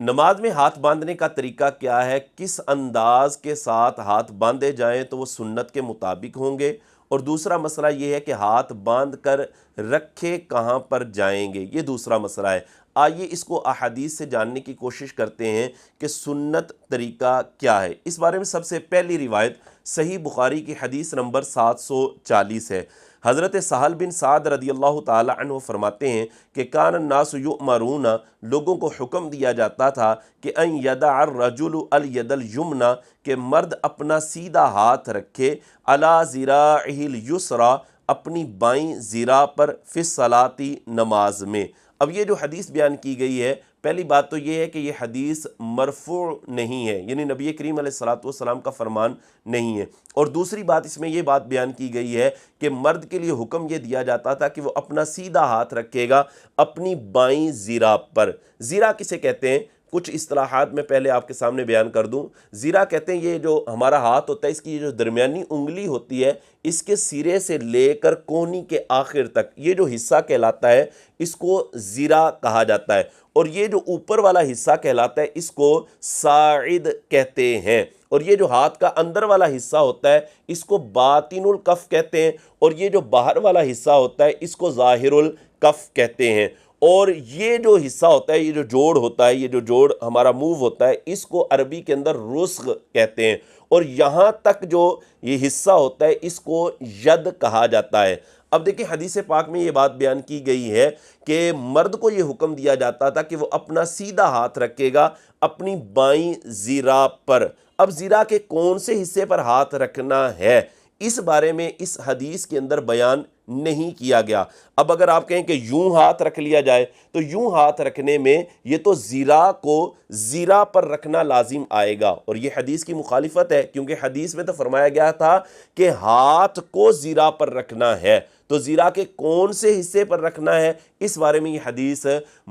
نماز میں ہاتھ باندھنے کا طریقہ کیا ہے، کس انداز کے ساتھ ہاتھ باندھے جائیں تو وہ سنت کے مطابق ہوں گے، اور دوسرا مسئلہ یہ ہے کہ ہاتھ باندھ کر رکھے کہاں پر جائیں گے، یہ دوسرا مسئلہ ہے۔ آئیے اس کو احادیث سے جاننے کی کوشش کرتے ہیں کہ سنت طریقہ کیا ہے۔ اس بارے میں سب سے پہلی روایت صحیح بخاری کی حدیث نمبر 740 ہے۔ حضرت سہل بن سعد رضی اللہ تعالی عنہ فرماتے ہیں کہ کان الناس یؤمرون، لوگوں کو حکم دیا جاتا تھا کہ ان یدع الرجل الید الیمنی، کہ مرد اپنا سیدھا ہاتھ رکھے، علی ذراعہ الیسری، اپنی بائیں ذراع پر، فی الصلاۃ، نماز میں۔ اب یہ جو حدیث بیان کی گئی ہے، پہلی بات تو یہ ہے کہ یہ حدیث مرفوع نہیں ہے، یعنی نبی کریم علیہ السلام کا فرمان نہیں ہے۔ اور دوسری بات اس میں یہ بات بیان کی گئی ہے کہ مرد کے لیے حکم یہ دیا جاتا تھا کہ وہ اپنا سیدھا ہاتھ رکھے گا اپنی بائیں ذراع پر۔ ذراع کسے کہتے ہیں؟ کچھ اصطلاحات میں پہلے آپ کے سامنے بیان کر دوں۔ ذراع کہتے ہیں یہ جو ہمارا ہاتھ ہوتا ہے، اس کی یہ جو درمیانی انگلی ہوتی ہے، اس کے سرے سے لے کر کونی کے آخر تک یہ جو حصہ کہلاتا ہے، اس کو ذراع کہا جاتا ہے، اور یہ جو اوپر والا حصہ کہلاتا ہے اس کو ساعد کہتے ہیں، اور یہ جو ہاتھ کا اندر والا حصہ ہوتا ہے اس کو باطن الکف کہتے ہیں، اور یہ جو باہر والا حصہ ہوتا ہے اس کو ظاہر الکف کہتے ہیں۔ اور یہ جو حصہ ہوتا ہے، یہ جو جوڑ ہوتا ہے، یہ جو جوڑ ہمارا موو ہوتا ہے، اس کو عربی کے اندر رسغ کہتے ہیں، اور یہاں تک جو یہ حصہ ہوتا ہے اس کو ید کہا جاتا ہے۔ اب دیکھیں حدیث پاک میں یہ بات بیان کی گئی ہے کہ مرد کو یہ حکم دیا جاتا تھا کہ وہ اپنا سیدھا ہاتھ رکھے گا اپنی بائیں ذراع پر۔ اب ذراع کے کون سے حصے پر ہاتھ رکھنا ہے، اس بارے میں اس حدیث کے اندر بیان نہیں کیا گیا۔ اب اگر آپ کہیں کہ یوں ہاتھ رکھ لیا جائے تو یوں ہاتھ رکھنے میں یہ تو ذراع کو ذراع پر رکھنا لازم آئے گا، اور یہ حدیث کی مخالفت ہے، کیونکہ حدیث میں تو فرمایا گیا تھا کہ ہاتھ کو ذراع پر رکھنا ہے، تو ذراع کے کون سے حصے پر رکھنا ہے اس بارے میں یہ حدیث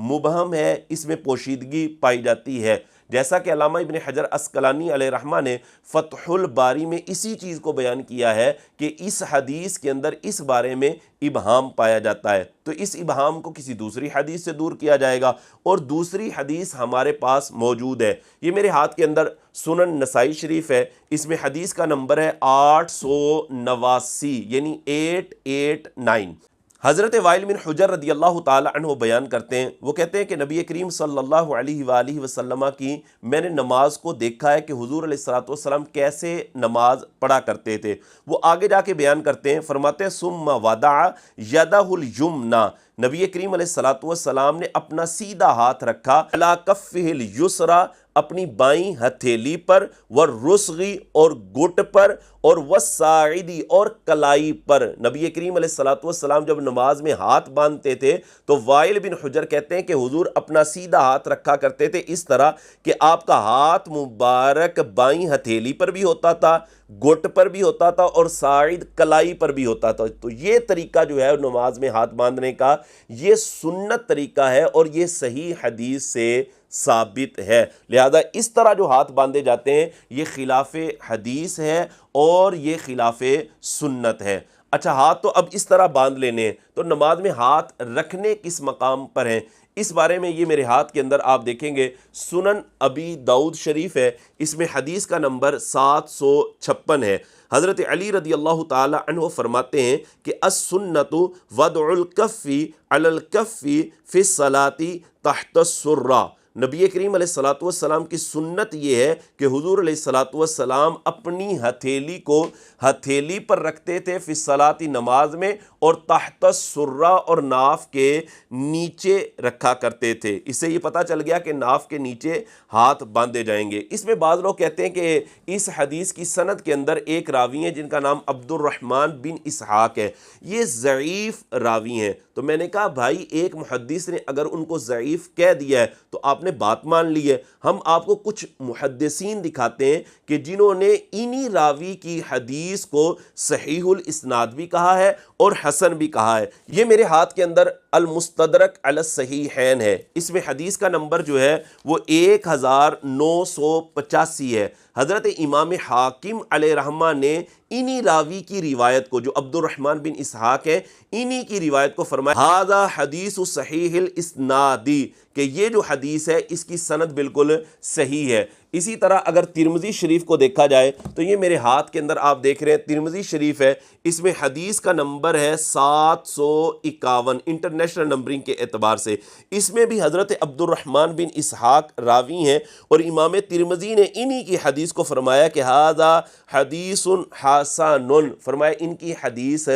مبہم ہے، اس میں پوشیدگی پائی جاتی ہے۔ جیسا کہ علامہ ابن حجر عسقلانی علیہ رحمہ نے فتح الباری میں اسی چیز کو بیان کیا ہے کہ اس حدیث کے اندر اس بارے میں ابہام پایا جاتا ہے، تو اس ابہام کو کسی دوسری حدیث سے دور کیا جائے گا، اور دوسری حدیث ہمارے پاس موجود ہے۔ یہ میرے ہاتھ کے اندر سنن نسائی شریف ہے، اس میں حدیث کا نمبر ہے 889، یعنی 889۔ حضرت وائل بن حجر رضی اللہ تعالی عنہ بیان کرتے ہیں، وہ کہتے ہیں کہ نبی کریم صلی اللہ علیہ وآلہ وسلم کی میں نے نماز کو دیکھا ہے کہ حضور علیہ السلام کیسے نماز پڑھا کرتے تھے۔ وہ آگے جا کے بیان کرتے ہیں، فرماتے ہیں ثم وضع یدہ الیمنی، نبی کریم علیہ السلام نے اپنا سیدھا ہاتھ رکھا علی کفہ الیسری، اپنی بائیں ہتھیلی پر، والرسغی، اور گٹ پر، اور والساعدی، اور کلائی پر۔ نبی کریم علیہ السلام جب نماز میں ہاتھ باندھتے تھے تو وائل بن حجر کہتے ہیں کہ حضور اپنا سیدھا ہاتھ رکھا کرتے تھے اس طرح کہ آپ کا ہاتھ مبارک بائیں ہتھیلی پر بھی ہوتا تھا، گٹ پر بھی ہوتا تھا، اور ساعد کلائی پر بھی ہوتا تھا۔ تو یہ طریقہ جو ہے نماز میں ہاتھ باندھنے کا، یہ سنت طریقہ ہے، اور یہ صحیح حدیث سے ثابت ہے۔ لہذا اس طرح جو ہاتھ باندھے جاتے ہیں یہ خلاف حدیث ہے اور یہ خلاف سنت ہے۔ اچھا، ہاتھ تو اب اس طرح باندھ لینے ہیں، تو نماز میں ہاتھ رکھنے کس مقام پر ہیں، اس بارے میں یہ میرے ہاتھ کے اندر آپ دیکھیں گے سنن ابی داؤد شریف ہے، اس میں حدیث کا نمبر 756 ہے۔ حضرت علی رضی اللہ تعالی عنہ فرماتے ہیں کہ السنت وضع الکف علی الکف فی الصلاۃ تحت السرہ، نبی کریم علیہ السلام کی سنت یہ ہے کہ حضور علیہ السلام اپنی ہتھیلی کو ہتھیلی پر رکھتے تھے فی الصلاۃ، نماز میں، اور تحت السرہ، اور ناف کے نیچے رکھا کرتے تھے۔ اس سے یہ پتہ چل گیا کہ ناف کے نیچے ہاتھ باندھے جائیں گے۔ اس میں بعض لوگ کہتے ہیں کہ اس حدیث کی سند کے اندر ایک راوی ہیں جن کا نام عبد الرحمن بن اسحاق ہے، یہ ضعیف راوی ہیں۔ تو میں نے کہا بھائی ایک محدث نے اگر ان کو ضعیف کہہ دیا ہے تو آپ نے بات مان لی ہے، ہم آپ کو کچھ محدثین دکھاتے ہیں کہ جنہوں نے انہی راوی کی حدیث کو صحیح الاسناد بھی کہا ہے اور حسن بھی کہا ہے۔ یہ میرے ہاتھ کے اندر المستدرک علی الصحیحین ہے، اس میں حدیث کا نمبر جو ہے وہ 1985 ہے۔ حضرت امام حاکم علیہ رحمہ نے انہی راوی کی روایت کو، جو عبد الرحمن بن اسحاق ہے، انہی کی روایت کو فرمایا ھذا حدیث صحیح الاسنادی، کہ یہ جو حدیث ہے اس کی سند بالکل صحیح ہے۔ اسی طرح اگر ترمذی شریف کو دیکھا جائے تو یہ میرے ہاتھ کے اندر آپ دیکھ رہے ہیں ترمذی شریف ہے، اس میں حدیث کا نمبر ہے 751 انٹرنیشنل نمبرنگ کے اعتبار سے۔ اس میں بھی حضرت عبد الرحمن بن اسحاق راوی ہیں، اور امام ترمذی نے انہی کی حدیث کو فرمایا کہ ھذا حدیث حسن، فرمایا ان کی حدیث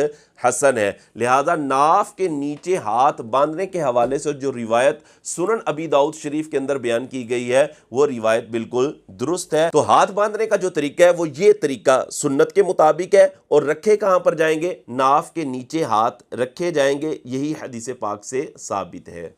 حسن ہے۔ لہذا ناف کے نیچے ہاتھ باندھنے کے حوالے سے جو روایت سنن ابی داؤد شریف کے اندر بیان کی گئی ہے وہ روایت بالکل درست ہے۔ تو ہاتھ باندھنے کا جو طریقہ ہے وہ یہ طریقہ سنت کے مطابق ہے، اور رکھے کہاں پر جائیں گے؟ ناف کے نیچے ہاتھ رکھے جائیں گے، یہی حدیث پاک سے ثابت ہے۔